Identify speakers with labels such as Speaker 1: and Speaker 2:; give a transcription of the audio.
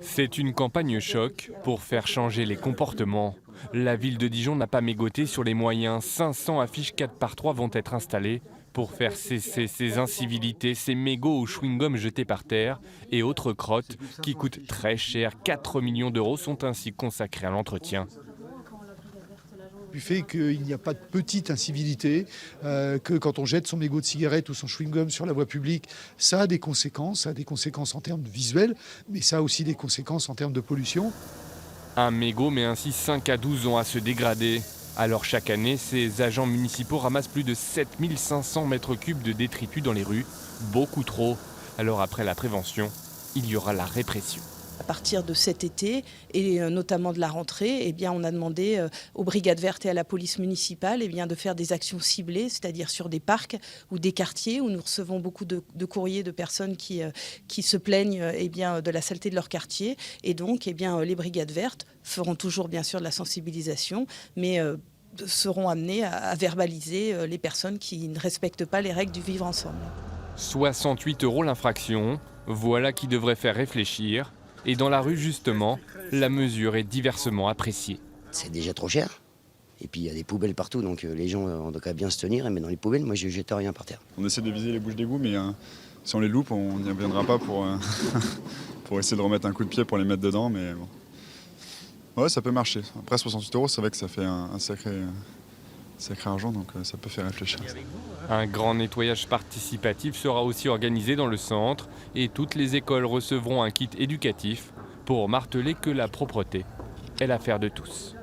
Speaker 1: C'est une campagne choc pour faire changer les comportements. La ville de Dijon n'a pas mégoté sur les moyens. 500 affiches 4x3 vont être installées pour faire cesser ces incivilités, ces mégots ou chewing-gums jetés par terre et autres crottes qui coûtent très cher. 4 millions d'euros sont ainsi consacrés à l'entretien.
Speaker 2: Du fait qu'il n'y a pas de petite incivilité, que quand on jette son mégot de cigarette ou son chewing-gum sur la voie publique, ça a des conséquences. Ça a des conséquences en termes visuels, mais ça a aussi des conséquences en termes de pollution.
Speaker 1: Un mégot met ainsi 5 à 12 ans à se dégrader. Alors chaque année, ces agents municipaux ramassent plus de 7500 mètres cubes de détritus dans les rues. Beaucoup trop. Alors après la prévention, il y aura la répression.
Speaker 3: À partir de cet été et notamment de la rentrée, eh bien, on a demandé aux brigades vertes et à la police municipale de faire des actions ciblées, c'est-à-dire sur des parcs ou des quartiers où nous recevons beaucoup de courriers de personnes qui se plaignent de la saleté de leur quartier. Et donc les brigades vertes feront toujours bien sûr de la sensibilisation, mais seront amenées à verbaliser les personnes qui ne respectent pas les règles du vivre ensemble.
Speaker 1: 68 € l'infraction, voilà qui devrait faire réfléchir. Et dans la rue, justement, la mesure est diversement appréciée.
Speaker 4: C'est déjà trop cher. Et puis il y a des poubelles partout, donc les gens ont qu'à bien se tenir. Mais dans les poubelles, moi je jette rien par terre.
Speaker 5: On essaie de viser les bouches d'égout, mais si on les loupe, on n'y reviendra pas pour, pour essayer de remettre un coup de pied pour les mettre dedans. Mais bon. Ouais, ça peut marcher. Après 68 €, c'est vrai que ça fait un sacré argent, donc ça peut faire réfléchir.
Speaker 1: Un grand nettoyage participatif sera aussi organisé dans le centre et toutes les écoles recevront un kit éducatif pour marteler que la propreté est l'affaire de tous.